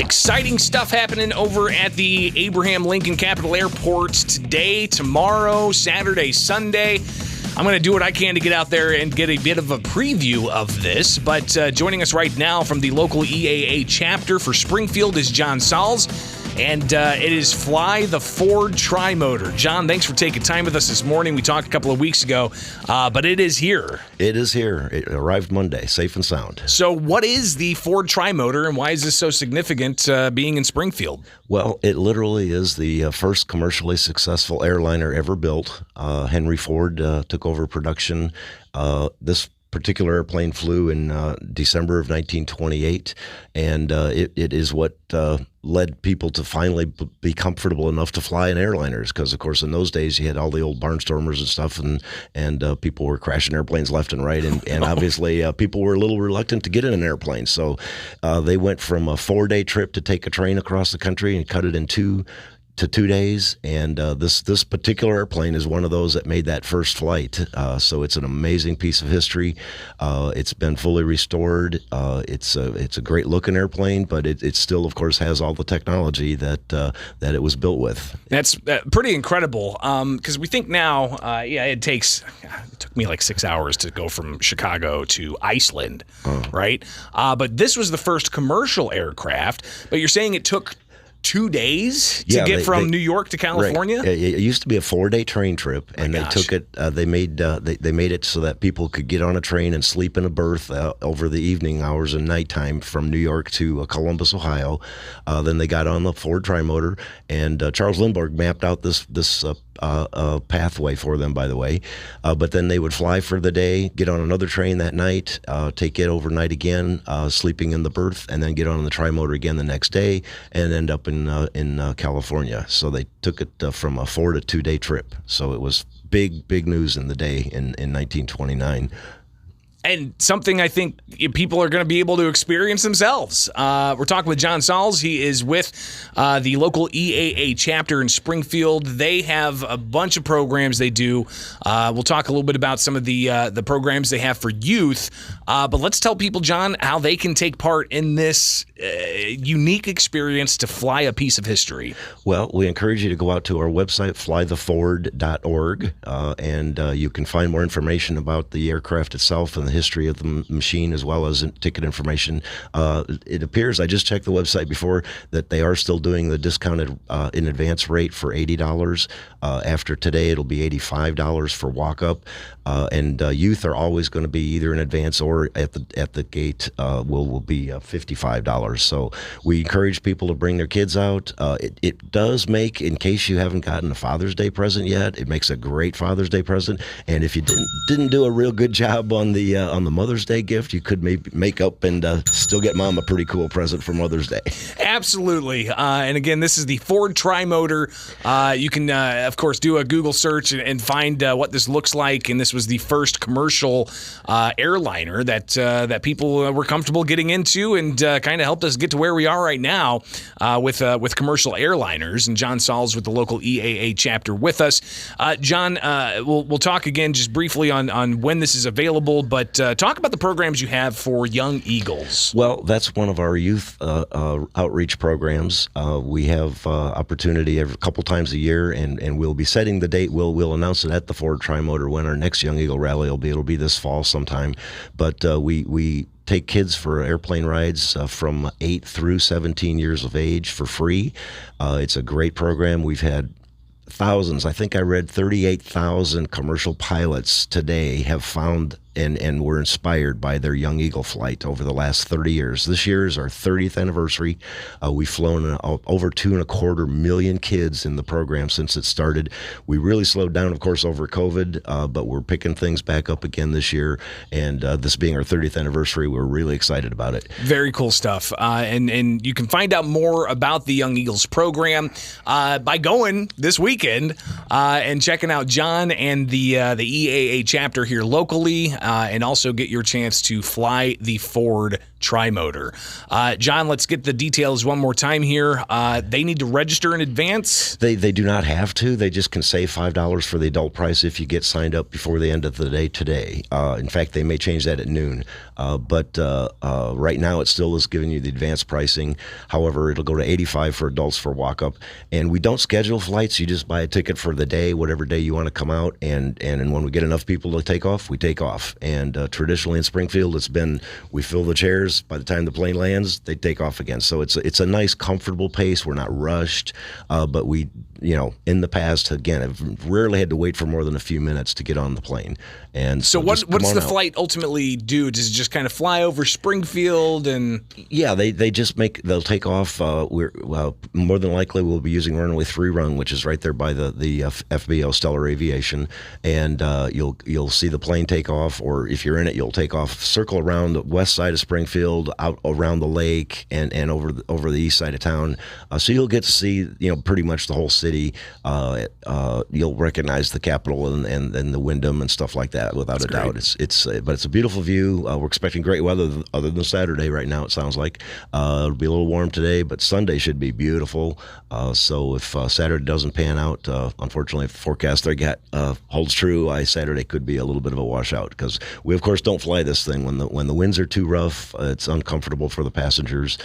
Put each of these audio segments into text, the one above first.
Exciting stuff happening over at the Abraham Lincoln Capital Airport today, tomorrow, Saturday, Sunday. I'm going to do what I can to get out there and get a bit of a preview of this. But joining us right now from the local EAA chapter for Springfield is John Salz. And it is Fly the Ford TriMotor. John, thanks for taking time with us this morning. We talked a couple of weeks ago, but it is here. It is here. It arrived Monday, safe and sound. So what is the Ford TriMotor, and why is this so significant being in Springfield? Well, it literally is the first commercially successful airliner ever built. Henry Ford took over production. This particular airplane flew in December of 1928, and it is what led people to finally be comfortable enough to fly in airliners, because of course in those days you had all the old barnstormers and stuff, and people were crashing airplanes left and right, and obviously people were a little reluctant to get in an airplane, so they went from a 4-day trip to take a train across the country and cut it in 2 days, and this particular airplane is one of those that made that first flight. So it's an amazing piece of history. It's been fully restored. It's a great looking airplane, but it still, of course, has all the technology that it was built with. That's pretty incredible. Because we think now, it took me like 6 hours to go from Chicago to Iceland, right? But this was the first commercial aircraft. But you're saying it took 2 days to get from New York to California? Right. It used to be a 4-day train trip, and they took it. They made it so that people could get on a train and sleep in a berth over the evening hours and nighttime from New York to Columbus, Ohio. Then they got on the Ford TriMotor, and Charles Lindbergh mapped out this pathway for them, by the way. But then they would fly for the day, get on another train that night, take it overnight again, sleeping in the berth, and then get on the TriMotor again the next day, and end up in California. So they took it from a 4 to 2 day trip. So it was big news in the day in 1929. And something I think people are going to be able to experience themselves. We're talking with John Salz. He is with the local EAA chapter in Springfield. They have a bunch of programs they do. We'll talk a little bit about some of the programs they have for youth. But let's tell people, John, how they can take part in this unique experience to fly a piece of history. Well, we encourage you to go out to our website, flytheford.org, and you can find more information about the aircraft itself and the history of the machine, as well as ticket information. It appears, I just checked the website before, that they are still doing the discounted in advance rate for $80. After today, it'll be $85 for walk-up. And youth are always going to be either in advance or at the gate will be $55. So we encourage people to bring their kids out. It does make, in case you haven't gotten a Father's Day present yet, it makes a great Father's Day present. And if you didn't do a real good job on the Mother's Day gift, you could maybe make up and still get Mom a pretty cool present for Mother's Day. Absolutely. And again, this is the Ford TriMotor. You can, of course, do a Google search and find what this looks like. And this was the first commercial airliner that people were comfortable getting into, and kind of helped us get to where we are right now with commercial airliners. And John Salz with the local EAA chapter with us. John, we'll talk again just briefly on when this is available, but talk about the programs you have for young Eagles. Well, that's one of our youth outreach programs. We have opportunity a couple times a year, and we'll be setting the date. We'll announce it at the Ford TriMotor when our next Young Eagle Rally will be. It'll be this fall sometime. But we take kids for airplane rides from 8 through 17 years of age for free. It's a great program. We've had thousands. I think I read 38,000 commercial pilots today have found and were inspired by their Young Eagle flight over the last 30 years. This year is our 30th anniversary. We've flown over 2.25 million kids in the program since it started. We really slowed down, of course, over COVID, but we're picking things back up again this year. And this being our 30th anniversary, we're really excited about it. Very cool stuff. And you can find out more about the Young Eagles program by going this weekend and checking out John and the EAA chapter here locally. And also get your chance to fly the Ford TriMotor. John, let's get the details one more time here. They need to register in advance? They do not have to. They just can save $5 for the adult price if you get signed up before the end of the day today. In fact, they may change that at noon. But right now, it still is giving you the advanced pricing. However, it'll go to $85 for adults for walk-up. And we don't schedule flights. You just buy a ticket for the day, whatever day you want to come out. And when we get enough people to take off, we take off. And traditionally in Springfield, it's been we fill the chairs. By the time the plane lands, they take off again. So it's a nice, comfortable pace. We're not rushed. But we, in the past, again, have rarely had to wait for more than a few minutes to get on the plane. And so what does the flight ultimately do? Does it just kind of fly over Springfield and? Yeah, they'll take off. More than likely we'll be using runway 3 run, which is right there by the FBO Stellar Aviation, and you'll see the plane take off. Or if you're in it, you'll take off, circle around the west side of Springfield, out around the lake, and over the east side of town. So you'll get to see pretty much the whole city. You'll recognize the Capitol and the Wyndham and stuff like that without a doubt. But it's a beautiful view. We're expecting great weather other than Saturday right now, it sounds like. It'll be a little warm today, but Sunday should be beautiful. So if Saturday doesn't pan out, unfortunately, if the forecast they got holds true, Saturday could be a little bit of a washout, because we, of course, don't fly this thing when the winds are too rough. It's uncomfortable for the passengers.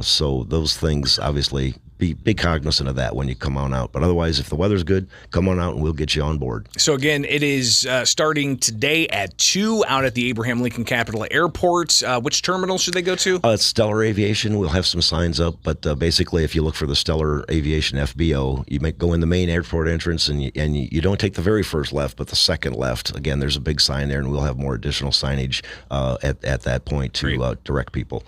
So those things, obviously, be cognizant of that when you come on out. But otherwise, if the weather's good, come on out and we'll get you on board. So again, it is starting today at 2 out at the Abraham Lincoln Capital Airport. Which terminal should they go to? It's Stellar Aviation. We'll have some signs up, but basically, if you look for the Stellar Aviation FBO, you might go in the main airport entrance, and you don't take the very first left, but the second left. Again, there's a big sign there, and we'll have more additional signage at that point to direct people.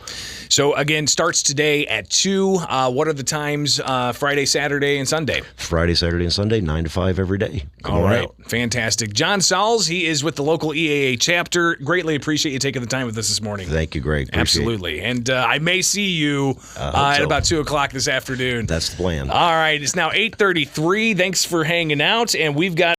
So again, starts today at 2. What are the times? Friday, Saturday, and Sunday. Friday, Saturday, and Sunday, 9 to 5 every day. All right. Fantastic. John Salz, he is with the local EAA chapter. Greatly appreciate you taking the time with us this morning. Thank you, Greg. Absolutely. And I may see you at about 2 o'clock this afternoon. That's the plan. All right. It's now 8:33. Thanks for hanging out. And we've got